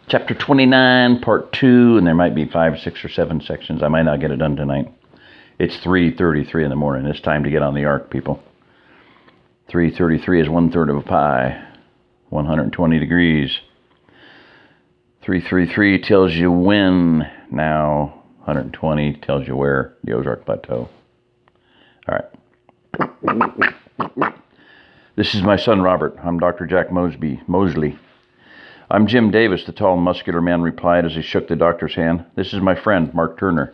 Chapter 29, Part 2, and there might be 5, 6, or 7 sections. I might not get it done tonight. It's 3:33 in the morning. It's time to get on the ark, people. 3:33 is 1/3 of a pie. 120 degrees. 333 tells you when now. 120 tells you where, the Ozark Plateau. All right. This is my son, Robert. I'm Dr. Jack Mosley. I'm Jim Davis, the tall, muscular man replied as he shook the doctor's hand. This is my friend, Mark Turner.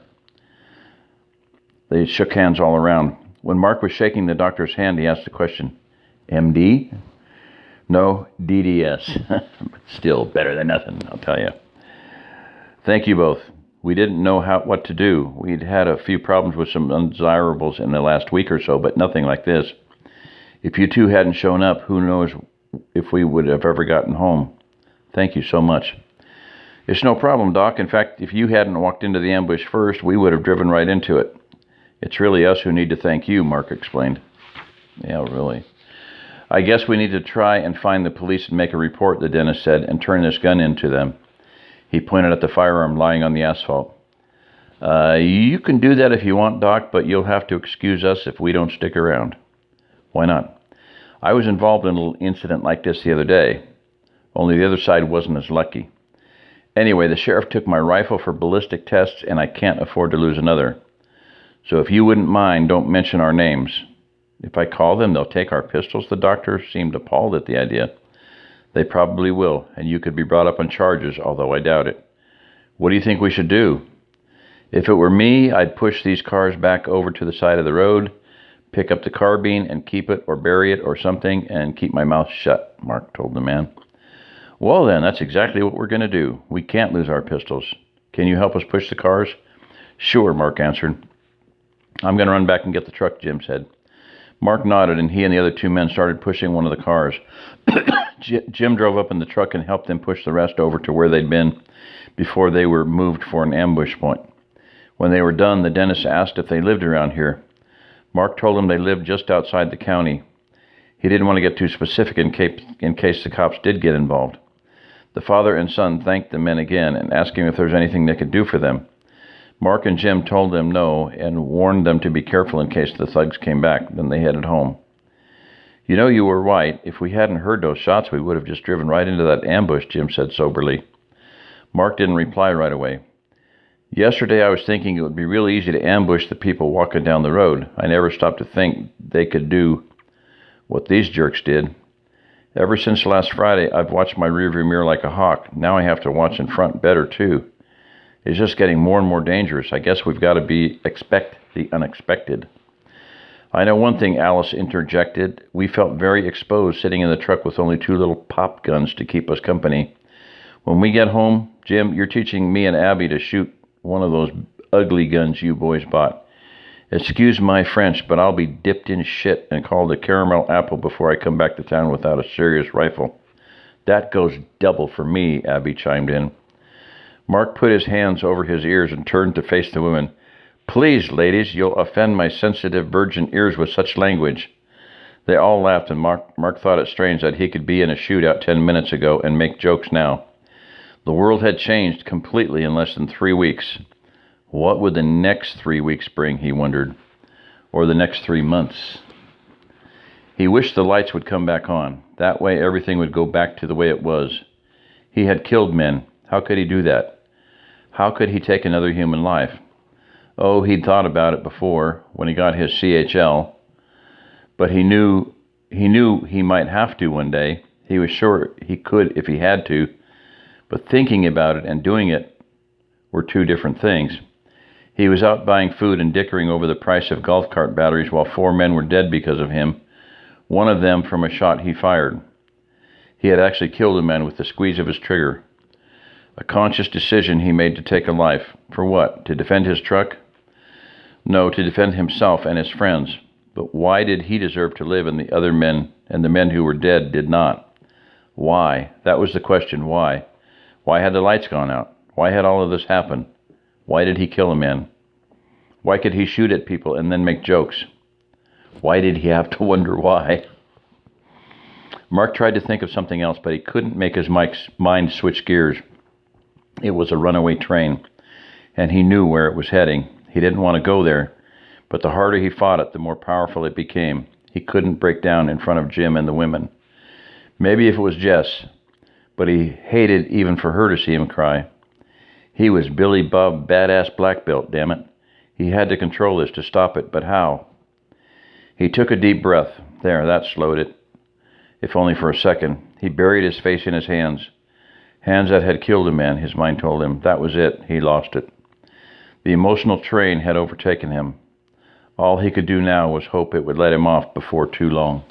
They shook hands all around. When Mark was shaking the doctor's hand, he asked the question, MD? No, DDS. Still better than nothing, I'll tell you. Thank you both. We didn't know what to do. We'd had a few problems with some undesirables in the last week or so, but nothing like this. If you two hadn't shown up, who knows if we would have ever gotten home. Thank you so much. It's no problem, Doc. In fact, if you hadn't walked into the ambush first, we would have driven right into it. It's really us who need to thank you, Mark explained. Yeah, really. I guess we need to try and find the police and make a report, the dentist said, and turn this gun into them. He pointed at the firearm lying on the asphalt. You can do that if you want, Doc, but you'll have to excuse us if we don't stick around. Why not? I was involved in a little incident like this the other day. Only the other side wasn't as lucky. Anyway, the sheriff took my rifle for ballistic tests, and I can't afford to lose another. So if you wouldn't mind, don't mention our names. If I call them, they'll take our pistols. The doctor seemed appalled at the idea. They probably will, and you could be brought up on charges, although I doubt it. What do you think we should do? If it were me, I'd push these cars back over to the side of the road, pick up the carbine and keep it or bury it or something, and keep my mouth shut, Mark told the man. Well then, that's exactly what we're going to do. We can't lose our pistols. Can you help us push the cars? Sure, Mark answered. I'm going to run back and get the truck, Jim said. Mark nodded, and he and the other two men started pushing one of the cars. Jim drove up in the truck and helped them push the rest over to where they'd been before they were moved for an ambush point. When they were done, the dentist asked if they lived around here. Mark told him they lived just outside the county. He didn't want to get too specific in case the cops did get involved. The father and son thanked the men again and asked him if there was anything they could do for them. Mark and Jim told them no and warned them to be careful in case the thugs came back. Then they headed home. You know, you were right. If we hadn't heard those shots, we would have just driven right into that ambush, Jim said soberly. Mark didn't reply right away. Yesterday I was thinking it would be really easy to ambush the people walking down the road. I never stopped to think they could do what these jerks did. Ever since last Friday, I've watched my rearview mirror like a hawk. Now I have to watch in front better, too. It's just getting more and more dangerous. I guess we've got to expect the unexpected. I know one thing, Alice interjected. We felt very exposed sitting in the truck with only 2 little pop guns to keep us company. When we get home, Jim, you're teaching me and Abby to shoot one of those ugly guns you boys bought. Excuse my French, but I'll be dipped in shit and called a caramel apple before I come back to town without a serious rifle. That goes double for me, Abby chimed in. Mark put his hands over his ears and turned to face the women. Please, ladies, you'll offend my sensitive virgin ears with such language. They all laughed, and Mark thought it strange that he could be in a shootout 10 minutes ago and make jokes now. The world had changed completely in less than 3 weeks. What would the next 3 weeks bring, he wondered, or the next 3 months? He wished the lights would come back on. That way everything would go back to the way it was. He had killed men. How could he do that? How could he take another human life? Oh, he'd thought about it before, when he got his CHL. But he knew he might have to one day. He was sure he could if he had to. But thinking about it and doing it were 2 different things. He was out buying food and dickering over the price of golf cart batteries while 4 men were dead because of him, one of them from a shot he fired. He had actually killed a man with the squeeze of his trigger. A conscious decision he made to take a life. For what? To defend his truck? No, to defend himself and his friends. But why did he deserve to live and the other men and the men who were dead did not? Why? That was the question. Why? Why had the lights gone out? Why had all of this happen? Why did he kill a man? Why could he shoot at people and then make jokes? Why did he have to wonder why? Mark tried to think of something else, but he couldn't make his mind switch gears. It was a runaway train, and he knew where it was heading. He didn't want to go there, but the harder he fought it, the more powerful it became. He couldn't break down in front of Jim and the women. Maybe if it was Jess, but he hated even for her to see him cry. He was Billy Bob Badass Black Belt, damn it. He had to control this to stop it, but how? He took a deep breath. There, that slowed it. If only for a second. He buried his face in his hands. Hands that had killed a man, his mind told him. That was it. He lost it. The emotional train had overtaken him. All he could do now was hope it would let him off before too long.